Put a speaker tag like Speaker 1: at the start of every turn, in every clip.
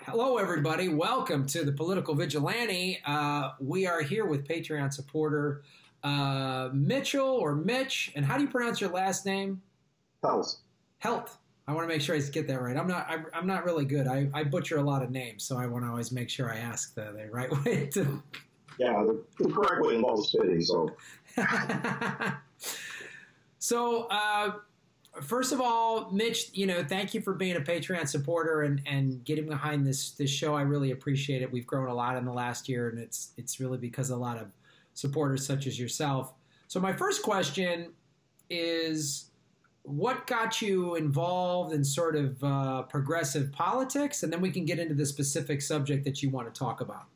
Speaker 1: Hello, everybody. Welcome to the Political Vigilante. We are here with Patreon supporter Mitchell or Mitch. And how do you pronounce your last name?
Speaker 2: Heldt.
Speaker 1: Heldt. I want to make sure I get that right. I'm not really good. I butcher a lot of names, so I want to always make sure I ask the right way to.
Speaker 2: Yeah, the correct way involves spitting. So.
Speaker 1: So. First of all, Mitch, thank you for being a Patreon supporter and getting behind this show. I really appreciate it. We've grown a lot in the last year, and it's really because of a lot of supporters such as yourself. So my first question is, what got you involved in sort of progressive politics? And then we can get into the specific subject that you want to talk about.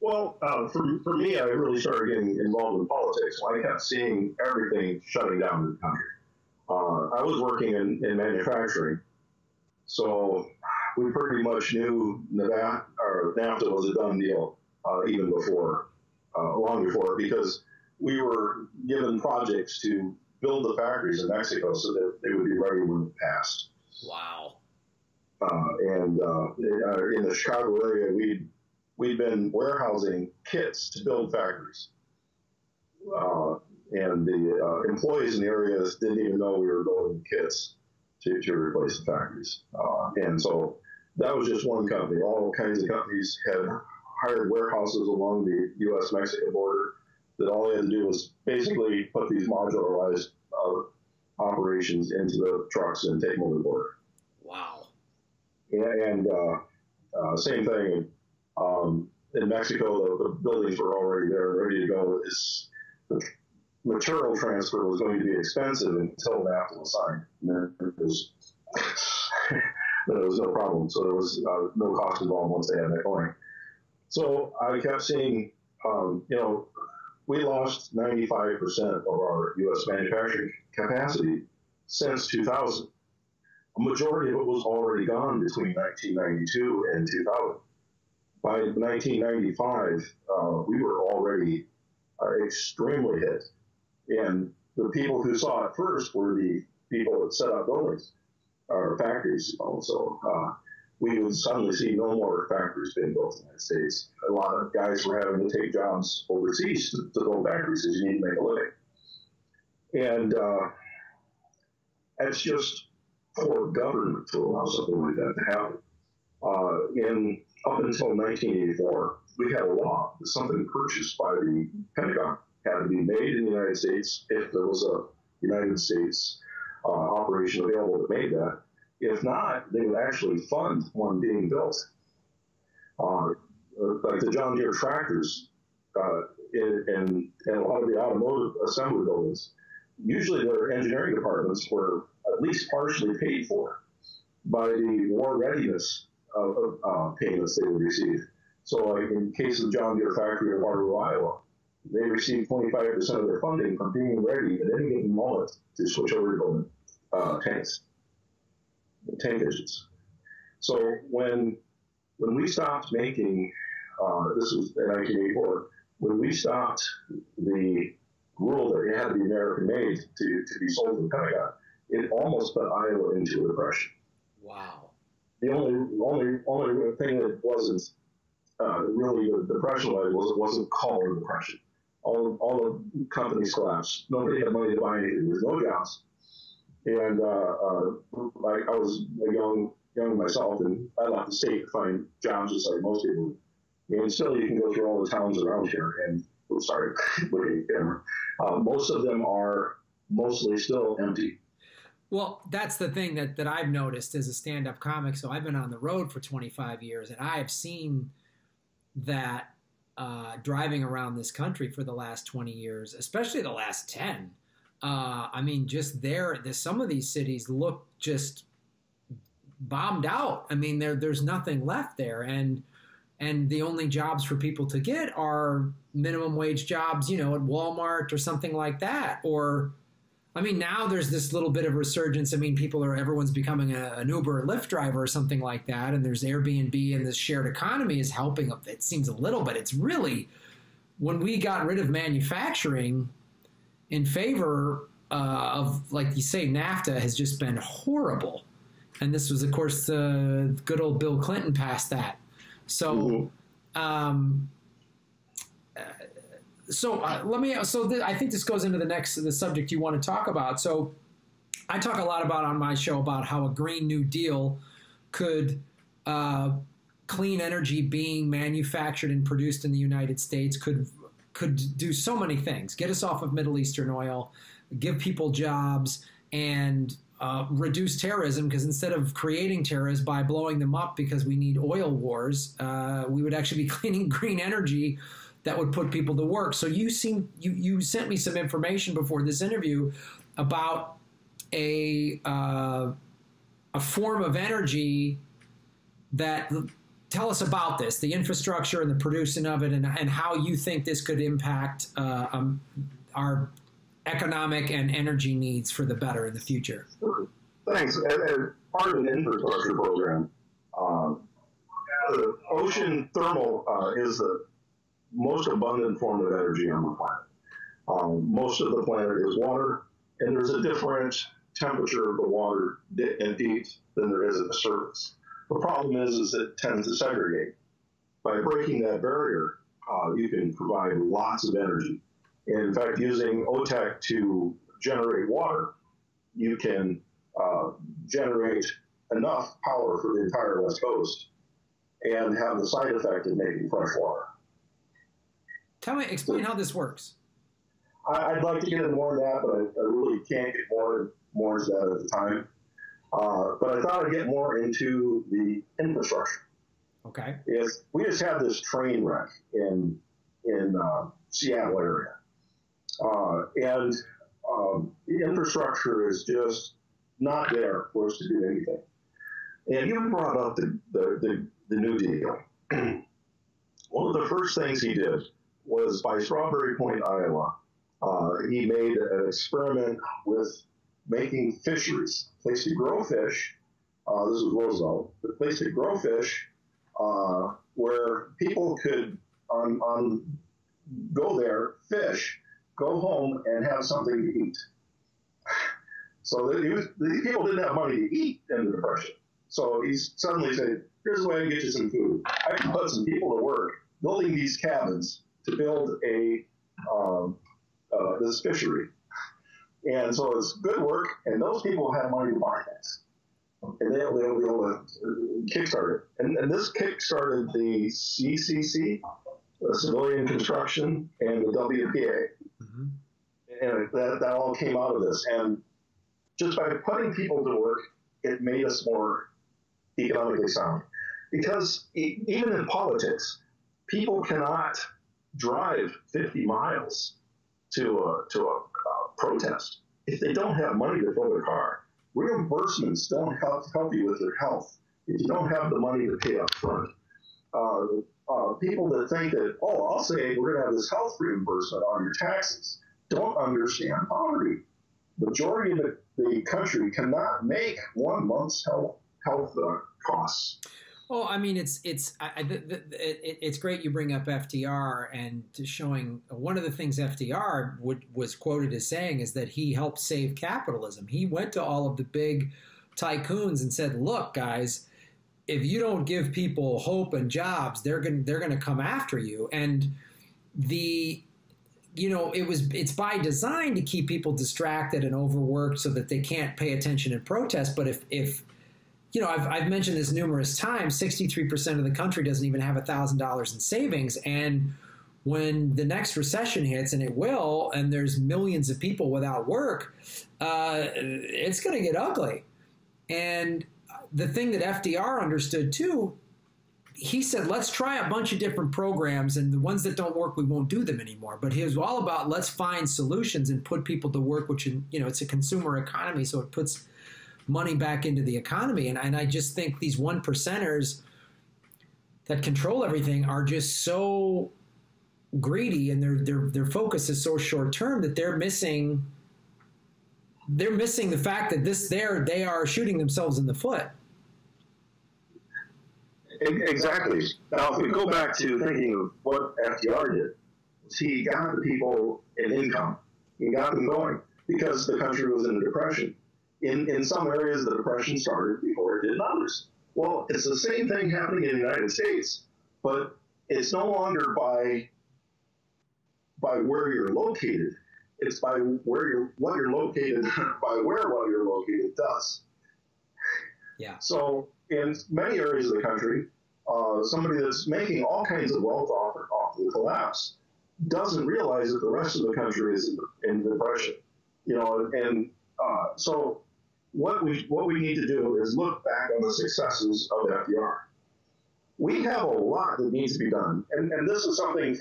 Speaker 2: Well, for me, I really started getting involved in politics when I kept seeing everything shutting down in the country. I was working in manufacturing, so we pretty much knew NAFTA was a done deal even before, long before, because we were given projects to build the factories in Mexico so that they would be ready when it passed.
Speaker 1: Wow.
Speaker 2: And in the Chicago area, we'd been warehousing kits to build factories. And the employees in the areas didn't even know we were building kits to replace the factories. And so that was just one company. All kinds of companies had hired warehouses along the U.S.-Mexico border that all they had to do was basically put these modularized operations into the trucks and take them over the border.
Speaker 1: Wow.
Speaker 2: And same thing in Mexico, the buildings were already there, ready to go. The material transfer was going to be expensive until NAFTA was signed. And then there was no problem. So there was no cost involved once they had that going. So I kept seeing, we lost 95% of our U.S. manufacturing capacity since 2000. A majority of it was already gone between 1992 and 2000. By 1995, we were already extremely hit. And the people who saw it first were the people that set up buildings or factories. Also, we would suddenly see no more factories being built in the United States. A lot of guys were having to take jobs overseas to build factories because you need to make a living. And it's just poor government to allow something like that to happen. Up until 1984, we had a law that something purchased by the Pentagon had to be made in the United States if there was a United States operation available that made that. If not, they would actually fund one being built. Like the John Deere tractors and a lot of the automotive assembly buildings, usually their engineering departments were at least partially paid for by the war readiness of payments they would receive. So like in case of the John Deere factory in Waterloo, Iowa, they received 25% of their funding from being ready at any given moment to switch over to tank engines. So when we stopped making, this was in 1984, when we stopped the rule that it had to be American made to be sold to the Pentagon, it almost put Iowa into a depression.
Speaker 1: Wow.
Speaker 2: The only thing that wasn't really the depression was it wasn't called a depression. All the companies collapsed. Nobody had money to buy anything. There was no jobs. And I was young myself, and I left the state to find jobs just like most people. And still, you can go through all the towns around here, and sorry, looking at the camera. Most of them are mostly still empty.
Speaker 1: Well, that's the thing that I've noticed as a stand-up comic. So I've been on the road for 25 years, and I have seen that driving around this country for the last 20 years, especially the last 10. I mean, just some of these cities look just bombed out. I mean, there's nothing left there, and the only jobs for people to get are minimum wage jobs, at Walmart or something like that, or. I mean, now there's this little bit of resurgence. I mean, everyone's becoming an Uber or Lyft driver or something like that. And there's Airbnb, and this shared economy is helping. It seems a little bit. It's really, when we got rid of manufacturing in favor of, like you say, NAFTA has just been horrible. And this was, of course, good old Bill Clinton passed that. So, I think this goes into the subject you want to talk about. So I talk a lot about on my show about how a Green New Deal could, clean energy being manufactured and produced in the United States could do so many things. Get us off of Middle Eastern oil, give people jobs, and reduce terrorism, because instead of creating terrorists by blowing them up because we need oil wars, we would actually be cleaning green energy that would put people to work. So you sent me some information before this interview about a form of energy that, tell us about this, the infrastructure and the producing of it, and how you think this could impact our economic and energy needs for the better in the future.
Speaker 2: Thanks. As part of an infrastructure program, the ocean thermal is the most abundant form of energy on the planet. Most of the planet is water, and there's a different temperature of the water and deep than there is at the surface. The problem is it tends to segregate. By breaking that barrier, you can provide lots of energy. In fact, using OTEC to generate water, you can generate enough power for the entire West Coast and have the side effect of making fresh water.
Speaker 1: Explain how this works.
Speaker 2: I'd like to get into more of that, but I really can't get more into that at the time. But I thought I'd get more into the infrastructure.
Speaker 1: Okay.
Speaker 2: We just had this train wreck in Seattle area. And the infrastructure is just not there for us to do anything. And you brought up the New Deal. One of the first things he did was by Strawberry Point, Iowa, he made an experiment with making fisheries, a place to grow fish. This was Roosevelt, a place to grow fish where people could go there, fish, go home, and have something to eat. So these people didn't have money to eat in the Depression. So he suddenly said, here's a way to get you some food. I can put some people to work building these cabins to build this fishery. And so it's good work, and those people have money to buy things. And they'll be able to kickstart it. And this kickstarted the CCC, the Civilian Construction, and the WPA. Mm-hmm. And that all came out of this. And just by putting people to work, it made us more economically sound. Because even in politics, people cannot drive 50 miles to a protest if they don't have money to fill their car. Reimbursements don't help you with your health if you don't have the money to pay up front. People that think that, I'll say we're going to have this health reimbursement on your taxes, don't understand poverty. The majority of the country cannot make 1 month's health costs.
Speaker 1: Well, I mean, it's great you bring up FDR, and showing one of the things FDR was quoted as saying is that he helped save capitalism. He went to all of the big tycoons and said, "Look, guys, if you don't give people hope and jobs, they're going to come after you." And it's by design to keep people distracted and overworked so that they can't pay attention and protest. But if I've mentioned this numerous times, 63% of the country doesn't even have $1,000 in savings. And when the next recession hits, and it will, and there's millions of people without work, it's going to get ugly. And the thing that FDR understood too, he said, let's try a bunch of different programs, and the ones that don't work, we won't do them anymore. But he was all about, let's find solutions and put people to work, which, it's a consumer economy, so it puts money back into the economy. And I just think these 1%ers that control everything are just so greedy, and their focus is so short term that they're missing the fact that they are shooting themselves in the foot.
Speaker 2: Exactly. Now, if we go back to thinking of what FDR did, he got the people an income. He got them going because the country was in a depression. in some areas, the Depression started before it did in others. Well, it's the same thing happening in the United States, but it's no longer by where you're located. It's by what you're located, by where what you're located does.
Speaker 1: Yeah.
Speaker 2: So in many areas of the country, somebody that's making all kinds of wealth off the collapse doesn't realize that the rest of the country is in depression. So what we need to do is look back on the successes of FDR. We have a lot that needs to be done, and this is something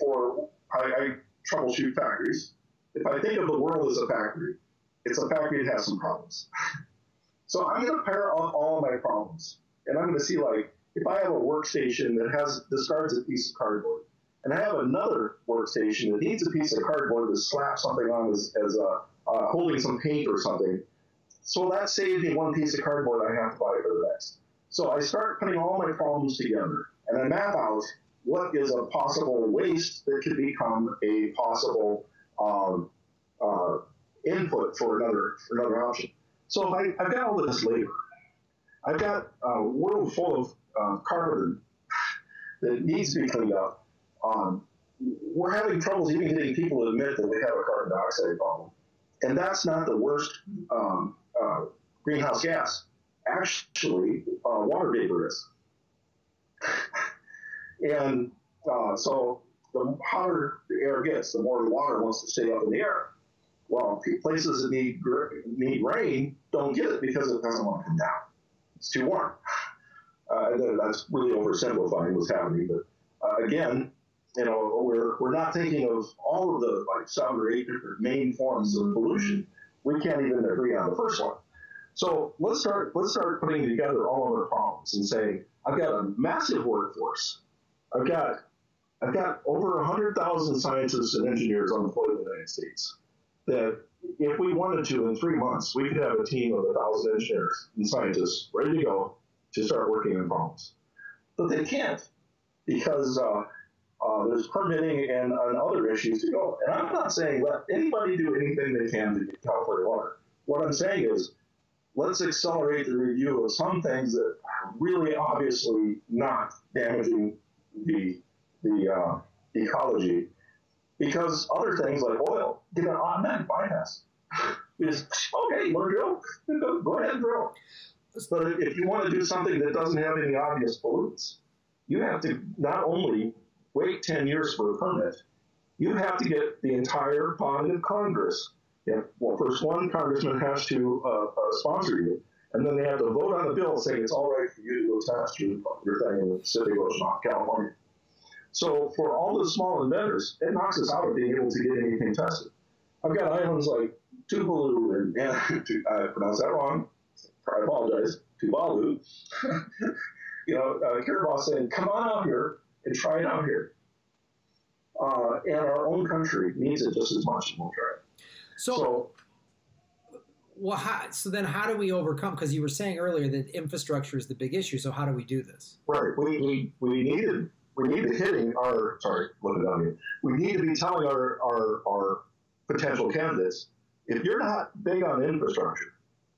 Speaker 2: I troubleshoot factories. If I think of the world as a factory, it's a factory that has some problems. So I'm going to pair up all of my problems, and I'm going to see, like, if I have a workstation that discards a piece of cardboard, and I have another workstation that needs a piece of cardboard to slap something on as holding some paint or something, so that saves me one piece of cardboard I have to buy for the next. So I start putting all my problems together, and I map out what is a possible waste that could become a possible input for another option. So I've got all this labor. I've got a world full of carbon that needs to be cleaned up. We're having troubles even getting people to admit that we have a carbon dioxide problem. And that's not the worst greenhouse gas. Actually, water vapor is. And so the hotter the air gets, the more the water wants to stay up in the air. Well, places that need rain don't get it because it doesn't want to come down. It's too warm. That's really oversimplifying what's happening. But again, we're not thinking of all of the 7 or 8 different main forms of pollution. We can't even agree on the first one. So let's start putting together all of our problems and saying, I've got a massive workforce. I've got over 100,000 scientists and engineers unemployed in the United States. That if we wanted to, in 3 months, we could have a team of 1,000 engineers and scientists ready to go to start working on problems. But they can't because there's permitting and other issues to go. And I'm not saying let anybody do anything they can to get California water. What I'm saying is let's accelerate the review of some things that are really obviously not damaging the ecology, because other things like oil get an automatic bypass. Okay, you want to drill? Go ahead and drill. But if you want to do something that doesn't have any obvious pollutants, you have to not only wait 10 years for a permit, you have to get the entire body of Congress. Well, first one congressman has to sponsor you, and then they have to vote on the bill saying it's all right for you to go test your thing in the Pacific Ocean off California. So for all the small inventors, it knocks us out of being able to get anything tested. I've got islands like Tuvalu, and I pronounced that wrong. I apologize. Tuvalu. Kiribati saying, come on out here and try it out here. And our own country needs it just as much, and we'll try it. So
Speaker 1: then how do we overcome? Because you were saying earlier that infrastructure is the big issue. So how do we do this?
Speaker 2: Right. We need to hitting our. Sorry, look it down here. We need to be telling our potential candidates, if you're not big on infrastructure,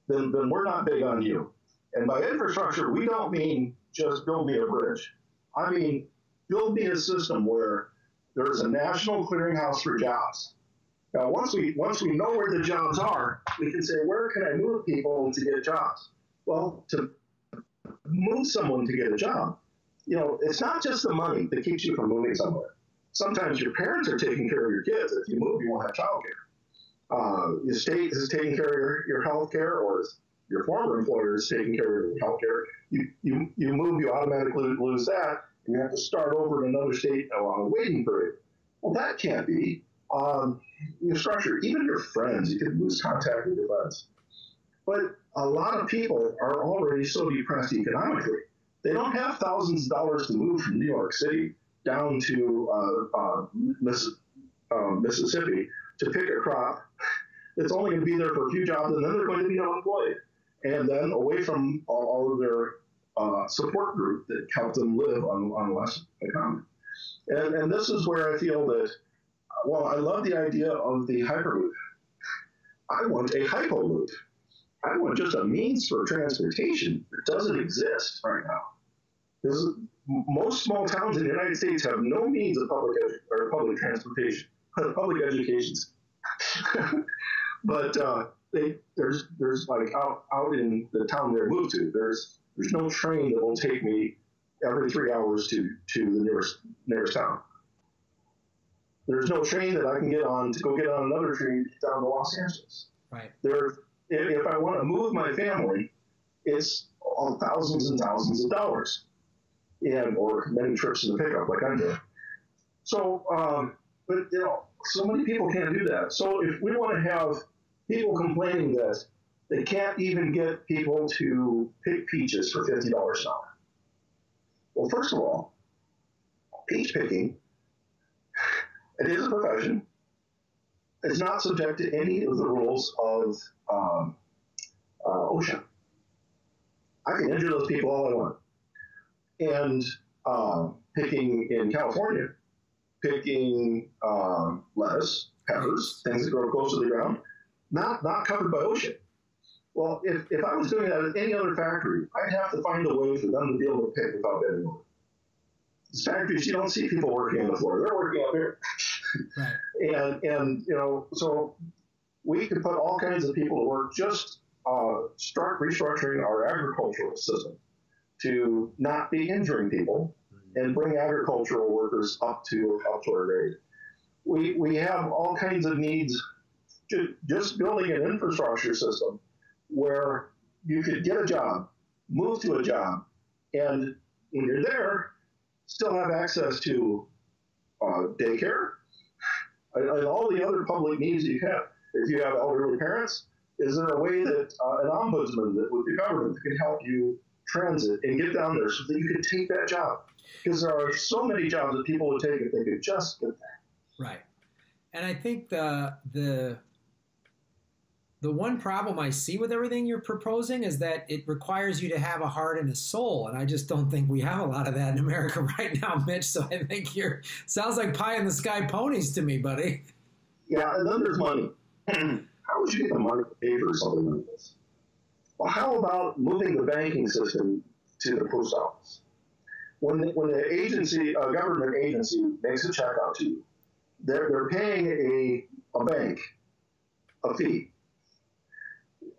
Speaker 2: then we're not big on you. And by infrastructure, we don't mean just build me a bridge. I mean, build me a system where there's a national clearinghouse for jobs. Now, once we know where the jobs are, we can say, where can I move people to get jobs? Well, to move someone to get a job, it's not just the money that keeps you from moving somewhere. Sometimes your parents are taking care of your kids. If you move, you won't have child care. The state is taking care of your health care, or your former employer is taking care of your health care. You move, you automatically lose that, and you have to start over in another state on a waiting period. Well, that can't be. Your structure, even your friends, you could lose contact with your friends. But a lot of people are already so depressed economically. They don't have thousands of dollars to move from New York City down to Mississippi to pick a crop that's only going to be there for a few jobs, and then they're going to be unemployed. And then away from all of their support group that help them live on less economy. And this is where I feel that, I love the idea of the Hyperloop. I want a Hypoloop. I want just a means for transportation that doesn't exist right now. Most small towns in the United States have no means of public transportation, public educations. But there's like out in the town where I moved to, there's no train that will take me every 3 hours to the nearest town. There's no train that I can get on to go get on another train down to Los Angeles.
Speaker 1: Right.
Speaker 2: If I want to move my family, it's thousands and thousands of dollars, or many trips to the pickup like I'm doing. So, but so many people can't do that. So if we want to have people complaining that they can't even get people to pick peaches for $50 an hour. Well, first of all, peach picking, it is a profession. It's not subject to any of the rules of OSHA. I can injure those people all I want. And picking in California, picking lettuce, peppers, things that grow close to the ground, not covered by OSHA. Well, if I was doing that at any other factory, I'd have to find a way for them to be able to pick without bending over. These factories, you don't see people working on the floor. They're working up here. Right. And so we could put all kinds of people to work, just start restructuring our agricultural system to not be injuring people and bring agricultural workers up to our grade. We have all kinds of needs, just building an infrastructure system where you could get a job, move to a job, and when you're there, still have access to daycare and all the other public needs you have. If you have elderly parents, is there a way that an ombudsman with the government can help you transit and get down there so that you could take that job? Because there are so many jobs that people would take if they could just get there.
Speaker 1: Right. And I think the one problem I see with everything you're proposing is that it requires you to have a heart and a soul, and I just don't think we have a lot of that in America right now, Mitch. So I think sounds like pie in the sky ponies to me, buddy.
Speaker 2: Yeah, and then there's money. How would you get the money to pay for something like this? Well, how about moving the banking system to the post office? When the agency, a government agency, makes a check out to you, they're paying a bank a fee.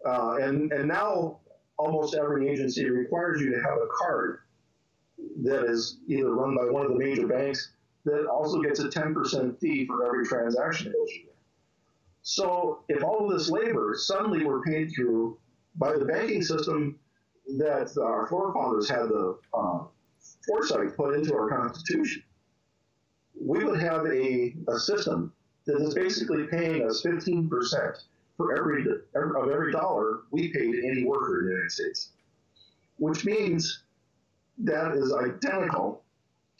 Speaker 2: And now almost every agency requires you to have a card that is either run by one of the major banks that also gets a 10% fee for every transaction that goes through there. So if all of this labor suddenly were paid through by the banking system that our forefathers had the foresight put into our Constitution, we would have a system that is basically paying us 15% for every dollar we pay to any worker in the United States, which means that is identical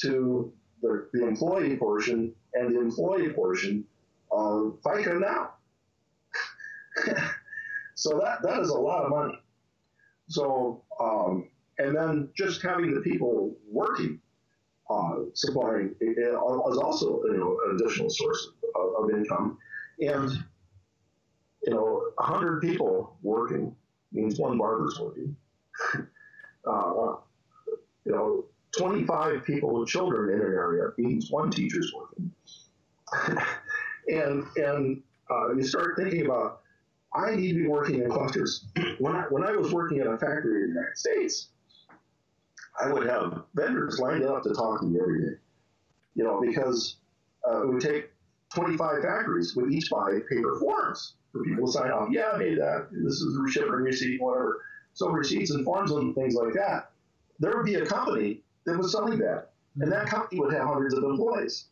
Speaker 2: to the employee portion and the employee portion of FICA now. So that is a lot of money. So, and then just having the people working, supplying is also an additional source of income. And 100 people working means one barber's working. 25 people with children in an area means one teacher's working. and you start thinking about, I need to be working in clusters. When I was working in a factory in the United States, I would have vendors lined up to talk to me every day. Because it would take 25 factories would each buy paper forms for people to sign off. Yeah, I made that. This is a shipping receipt, whatever. So receipts and forms and things like that. There would be a company that was selling that, and that company would have hundreds of employees.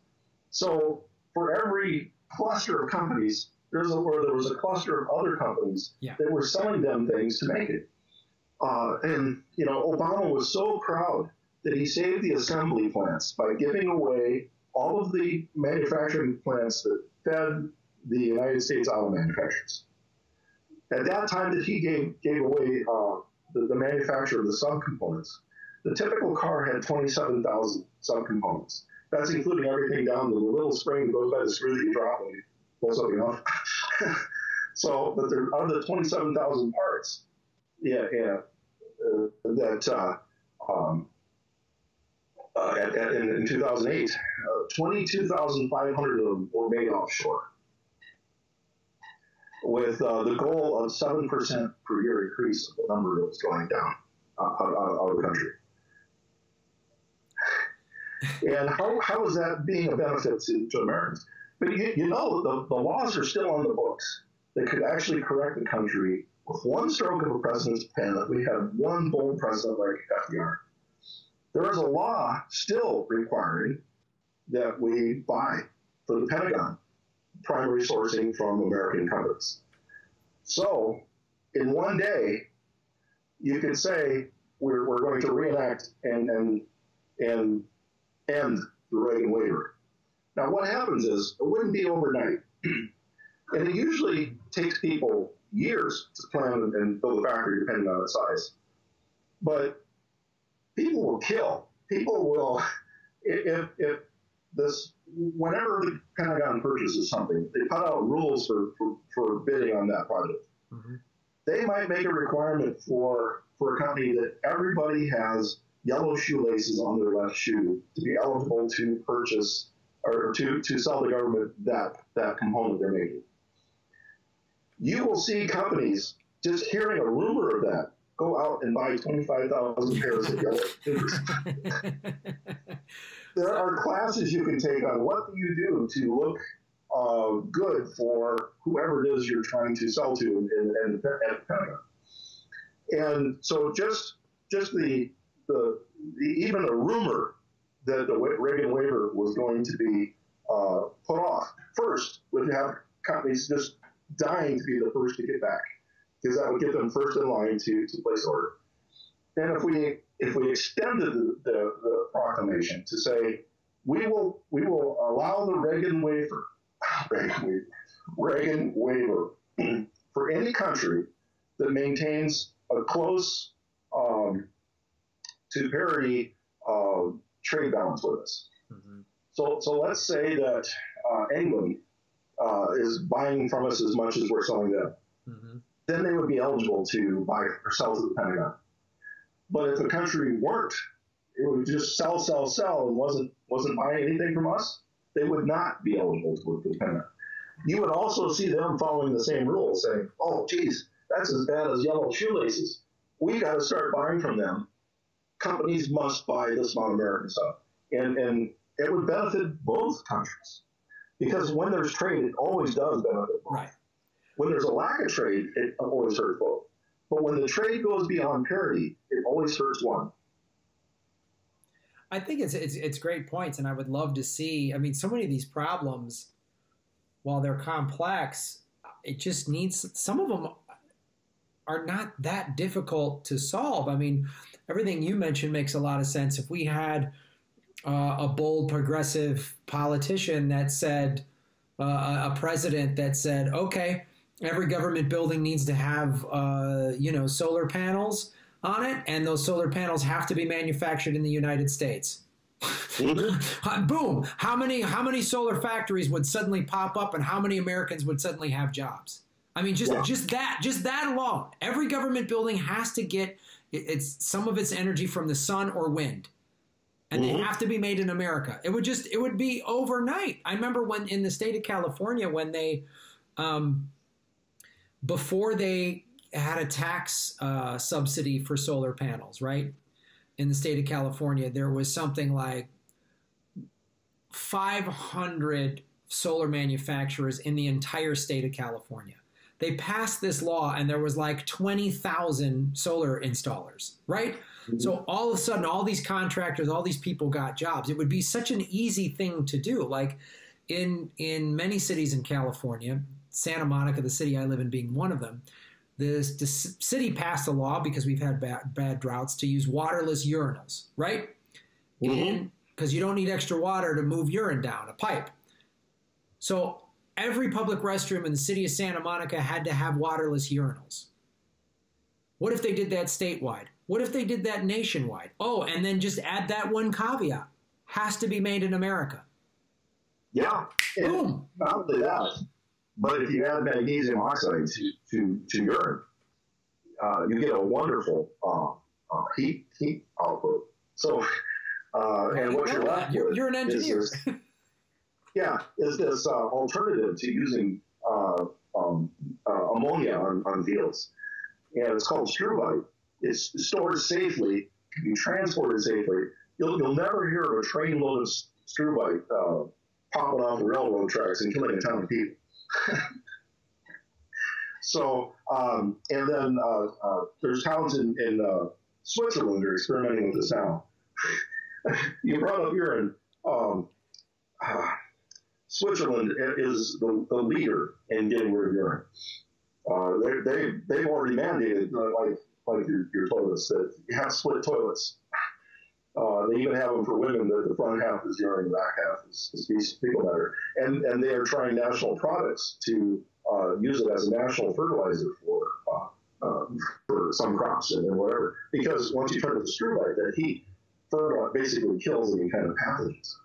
Speaker 2: So for every cluster of companies, there was a cluster of other companies that were selling them things to make it. And Obama was so proud that he saved the assembly plants by giving away all of the manufacturing plants that fed the United States auto manufacturers. At that time that he gave away the manufacture of the subcomponents, the typical car had 27,000 subcomponents. That's including everything down to the little spring that goes by the screw that you drop when you pull something off. So, but there are the 27,000 parts. in 2008, 22,500 of them were made offshore, with the goal of 7% per year increase of the number that's going down out of the country. And how is that being a benefit to Americans? But you know, the laws are still on the books that could actually correct the country with one stroke of a president's pen. That we have one bold president like FDR. There is a law still requiring that we buy for the Pentagon primary sourcing from American companies. So, in one day, you could say we're going to reenact and end the Reagan waiver. Now, what happens is it wouldn't be overnight, and it usually takes people years to plan and build a factory, depending on its size. But people will kill. People will, if this, whenever the Pentagon purchases something, they put out rules for bidding on that project. Mm-hmm. They might make a requirement for a company that everybody has yellow shoelaces on their left shoe to be eligible to purchase or to sell the government that component they're making. You will see companies, just hearing a rumor of that, go out and buy 25,000 pairs of yellow shoes. There are classes you can take on what do you do to look good for whoever it is you're trying to sell to at the Pentagon. And so just the even a rumor that the Reagan waiver was going to be put off first would have companies just dying to be the first to get back, because that would get them first in line to place order. And if we extended the proclamation to say we will allow the Reagan waiver for any country that maintains a close to parity trade balance with us. Mm-hmm. So let's say that England is buying from us as much as we're selling them. Mm-hmm. Then they would be eligible to buy or sell to the Pentagon. But if the country weren't, it would just sell, and wasn't buying anything from us, they would not be eligible to work for the Pentagon. You would also see them following the same rules, saying, oh, geez, that's as bad as yellow shoelaces. We got to start buying from them. Companies must buy this amount of American stuff. And it would benefit both countries. Because when there's trade, it always does benefit both. Right. When there's a lack of trade, it always hurts both. But when the trade goes beyond parity, it always hurts one.
Speaker 1: I think it's great points, and I would love to see. I mean, so many of these problems, while they're complex, it just needs. Some of them are not that difficult to solve. I mean, everything you mentioned makes a lot of sense. If we had a bold progressive politician that said, a president that said, okay, every government building needs to have, solar panels on it, and those solar panels have to be manufactured in the United States. Boom! How many solar factories would suddenly pop up, and how many Americans would suddenly have jobs? I mean, just that alone. Every government building has to get some of its energy from the sun or wind. And they have to be made in America. It would be overnight. I remember when in the state of California, when they, before they had a tax subsidy for solar panels, right? In the state of California, there was something like 500 solar manufacturers in the entire state of California. They passed this law, and there was like 20,000 solar installers, right? Mm-hmm. So all of a sudden, all these contractors, all these people got jobs. It would be such an easy thing to do. Like in many cities in California, Santa Monica, the city I live in being one of them, the city passed a law, because we've had bad droughts, to use waterless urinals, right? Because you don't need extra water to move urine down a pipe. So every public restroom in the city of Santa Monica had to have waterless urinals. What if they did that statewide? What if they did that nationwide? Oh, and then just add that one caveat. Has to be made in America.
Speaker 2: Yeah.
Speaker 1: Boom.
Speaker 2: Not only that, but if you add magnesium oxide to urine, you get a wonderful heat output. So, and what you're left with,
Speaker 1: you're an engineer.
Speaker 2: Is this alternative to using ammonia on fields, and it's called struvite. It's stored safely, can be transported safely. You'll never hear of a train load of struvite popping off the railroad tracks and killing a ton of people. So, and then there's towns in Switzerland that are experimenting with this now. You brought up urine. Switzerland is the leader in getting rid of urine. They've already mandated, like your toilets, that you have split toilets. They even have them for women that the front half is urine, the back half is fecal matter. And they are trying national products to use it as a national fertilizer for some crops and whatever. Because once you turn it to struvite, that heat basically kills any kind of pathogens.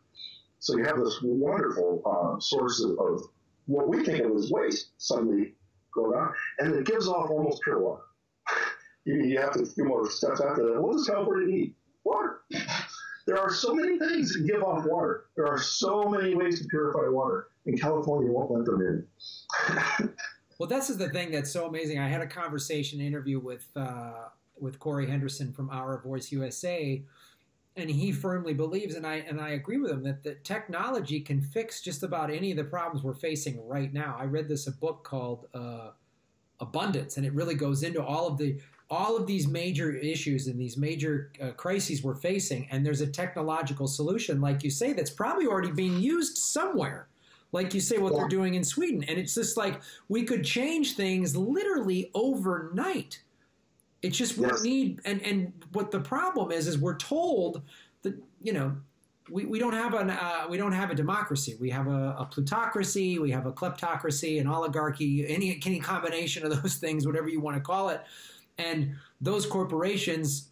Speaker 2: So you have this wonderful source of what we think of as waste suddenly going on, and it gives off almost pure water. You have to do more steps after that. What does California need? Water. There are so many things that give off water. There are so many ways to purify water, and California won't let them in.
Speaker 1: Well, this is the thing that's so amazing. I had a interview with Corey Henderson from Our Voice USA, and he firmly believes, and I agree with him, that technology can fix just about any of the problems we're facing right now. I read a book called Abundance, and it really goes into all of these major issues and these major crises we're facing, and there's a technological solution, like you say, that's probably already being used somewhere. Like you say, what they're doing in Sweden. And it's just like we could change things literally overnight. It's just we need, and what the problem is we're told that, we don't have a democracy. We have a plutocracy, we have a kleptocracy, an oligarchy, any combination of those things, whatever you want to call it. And those corporations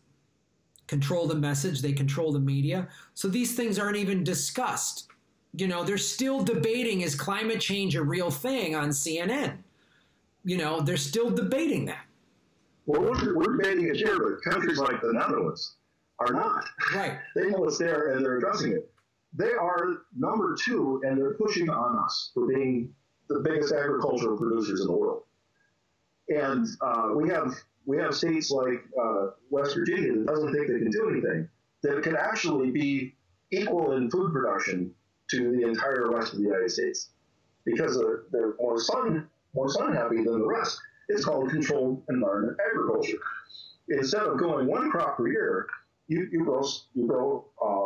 Speaker 1: control the message, they control the media. So these things aren't even discussed. They're still debating, is climate change a real thing on CNN? They're still debating that.
Speaker 2: Well, we're debating it here, but countries like the Netherlands are not.
Speaker 1: Right.
Speaker 2: They know it's there and they're addressing it. They are number 2, and they're pushing on us for being the biggest agricultural producers in the world. And we have states like West Virginia that doesn't think they can do anything, that could actually be equal in food production to the entire rest of the United States, because they're more sun happy than the rest. It's called controlled environment agriculture. Instead of growing one crop per year, you grow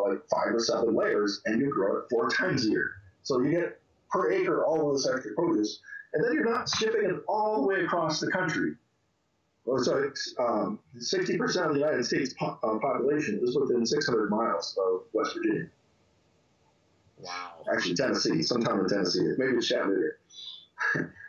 Speaker 2: like 5 or 7 layers, and you grow it 4 times a year. So you get per acre all of this extra produce, and then you're not shipping it all the way across the country. So 60% of the United States population is within 600 miles of West Virginia.
Speaker 1: Wow.
Speaker 2: Actually, Tennessee, sometime in Tennessee. Maybe it's Chattanooga.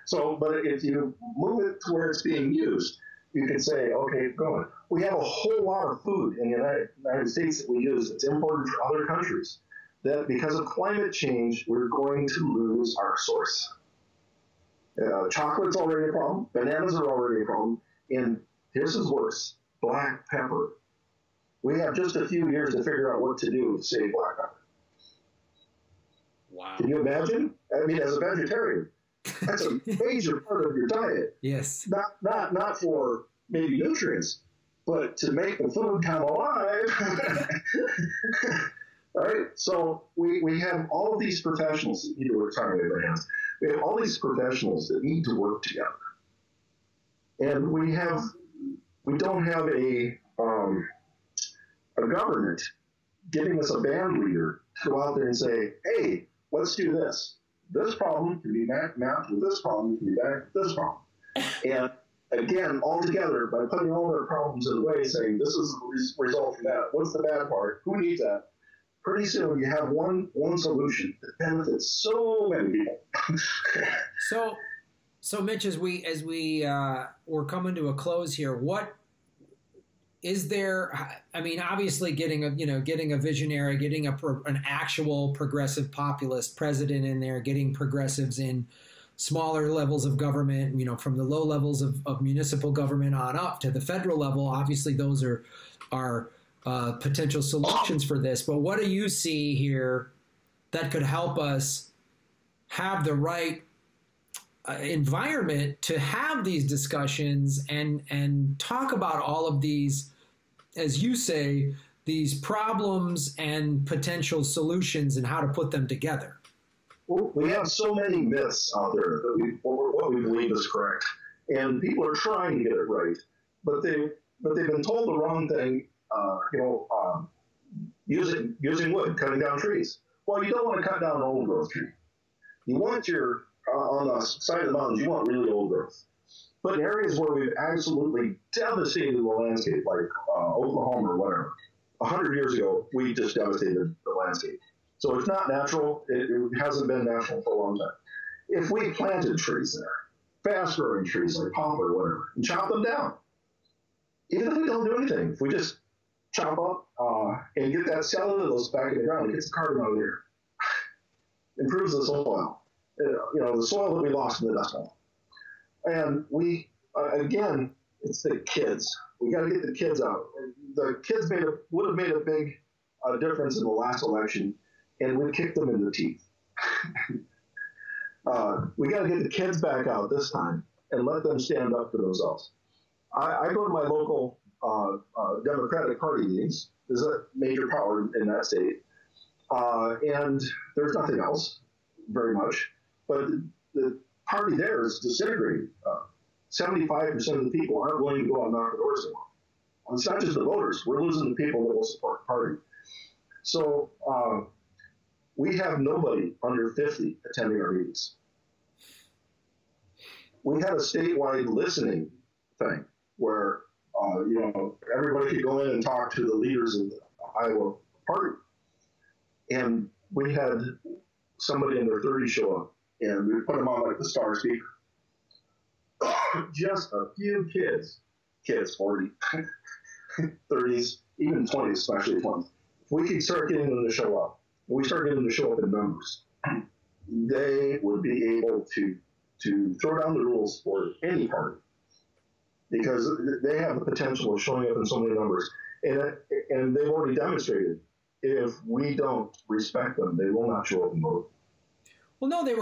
Speaker 2: So, but if you move it to where it's being used, you can say, okay, go on. We have a whole lot of food in the United States that we use that's imported from other countries, that because of climate change, we're going to lose our source. Chocolate's already a problem. Bananas are already a problem. And this is worse, black pepper. We have just a few years to figure out what to do to save black pepper.
Speaker 1: Wow.
Speaker 2: Can you imagine? I mean, as a vegetarian, that's a major part of your diet.
Speaker 1: Yes.
Speaker 2: Not for maybe nutrients, but to make the food come alive. All right? So we have all of these professionals that need to work. Sorry, Abraham. We have all these professionals that need to work together. And we don't have a government giving us a band leader to go out there and say, hey, let's do this. This problem can be mapped with this problem, can be mapped with this problem. And again, all together, by putting all their problems in the way, saying this is the result from that. What's the bad part? Who needs that? Pretty soon you have one solution that benefits so many people.
Speaker 1: So Mitch, as we're coming to a close here, what is there? I mean, obviously, getting a visionary, getting an actual progressive populist president in there, getting progressives in smaller levels of government, from the low levels of municipal government on up to the federal level. Obviously, those are potential solutions for this. But what do you see here that could help us have the right environment to have these discussions and talk about all of these, as you say, these problems and potential solutions and how to put them together?
Speaker 2: Well, we have so many myths out there that what we believe is correct, and people are trying to get it right, but they've been told the wrong thing. Using wood, cutting down trees. Well, you don't want to cut down an old growth tree. You want on the side of the mountains, you want really old growth. But in areas where we've absolutely devastated the landscape, like Oklahoma or whatever, 100 years ago, we just devastated the landscape. So it's not natural. It hasn't been natural for a long time. If we planted trees there, fast-growing trees like poplar or whatever, and chop them down, even if we don't do anything, if we just chop up and get that cellulose back in the ground, it gets the carbon out of the air, improves the soil. The soil that we lost in the Dust Bowl. And we, again, it's the kids. We got to get the kids out. The kids would have made a big difference in the last election, and we kicked them in the teeth. We got to get the kids back out this time and let them stand up for themselves. I go to my local Democratic Party meetings. There's a major power in that state. And there's nothing else, very much. But the party there is disintegrating. 75% of the people aren't willing to go out and knock the doors anymore. And it's not just the voters. We're losing the people that will support the party. So we have nobody under 50 attending our meetings. We had a statewide listening thing where everybody could go in and talk to the leaders of the Iowa party. And we had somebody in their 30s show up, and we put them on like the star speaker. Just a few kids, 40, 30s, even 20s, especially 20s. If we could start getting them to show up, we start getting them to show up in numbers, they would be able to throw down the rules for any party, because they have the potential of showing up in so many numbers. And they've already demonstrated, if we don't respect them, they will not show up and vote.
Speaker 1: Well, no, they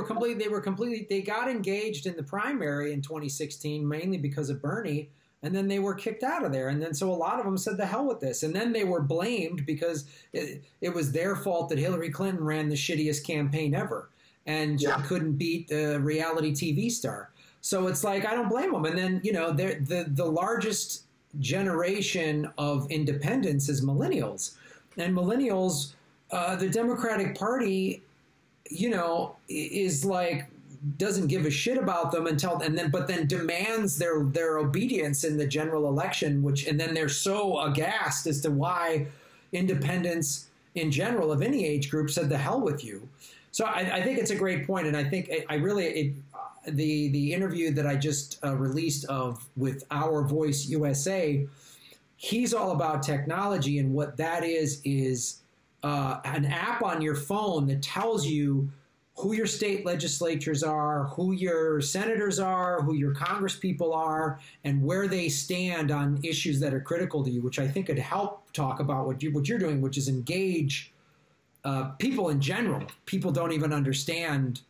Speaker 1: got engaged in the primary in 2016, mainly because of Bernie, and then they were kicked out of there. And then so a lot of them said, the hell with this. And then they were blamed because it was their fault that Hillary Clinton ran the shittiest campaign ever. And she couldn't beat the reality TV star. So it's like, I don't blame them. And then, the largest generation of independents is millennials. And millennials, the Democratic Party, is like, doesn't give a shit about them but then demands their obedience in the general election, and then they're so aghast as to why independents in general of any age group said, the hell with you. So I think it's a great point, and I think the interview that I just released with Our Voice USA, he's all about technology, and what that is an app on your phone that tells you who your state legislatures are, who your senators are, who your congresspeople are, and where they stand on issues that are critical to you, which I think could help talk about what you're doing, which is engage people in general. People don't even understand,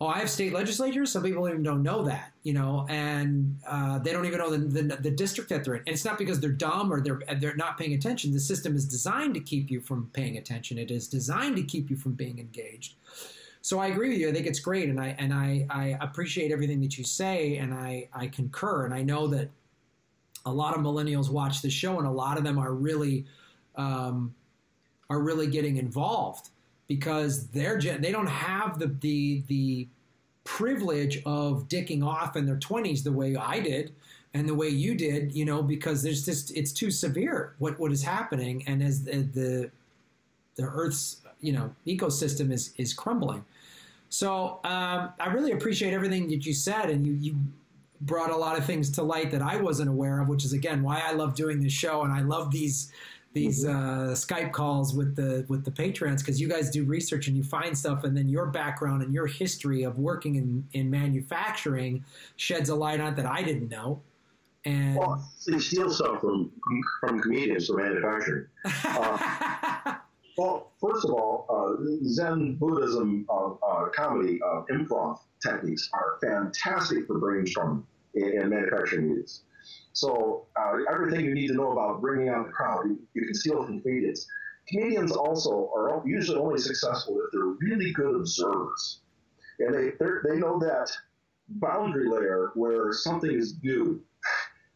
Speaker 1: I have state legislatures? Some people even don't know that, and they don't even know the district that they're in. And it's not because they're dumb or they're not paying attention. The system is designed to keep you from paying attention. It is designed to keep you from being engaged. So I agree with you. I think it's great, and I appreciate everything that you say, and I concur. And I know that a lot of millennials watch the show, and a lot of them are really getting involved because they don't have the privilege of dicking off in their 20s the way I did and the way you did, because it's too severe what is happening, and as the Earth's ecosystem is crumbling. So I really appreciate everything that you said, and you brought a lot of things to light that I wasn't aware of, which is again why I love doing this show, and I love these Skype calls with the patrons, because you guys do research and you find stuff, and then your background and your history of working in manufacturing sheds a light on it that I didn't know. And
Speaker 2: well, they steal stuff from comedians for manufacturing. Well, first of all, Zen Buddhism comedy improv techniques are fantastic for brainstorming in manufacturing meetings. So everything you need to know about bringing out the crowd, you can steal from comedians. Comedians also are usually only successful if they're really good observers. And they know that boundary layer where something is new,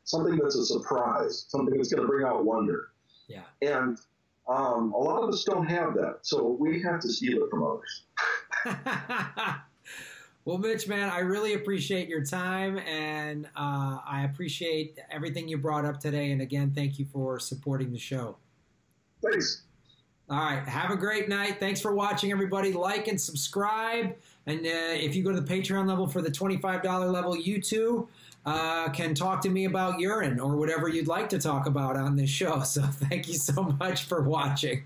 Speaker 2: something that's a surprise, something that's going to bring out wonder.
Speaker 1: Yeah.
Speaker 2: And a lot of us don't have that, so we have to steal it from others.
Speaker 1: Well, Mitch, man, I really appreciate your time, and I appreciate everything you brought up today. And again, thank you for supporting the show.
Speaker 2: Thanks.
Speaker 1: All right. Have a great night. Thanks for watching, everybody. Like and subscribe. And if you go to the Patreon level for the $25 level, you too can talk to me about urine or whatever you'd like to talk about on this show. So thank you so much for watching.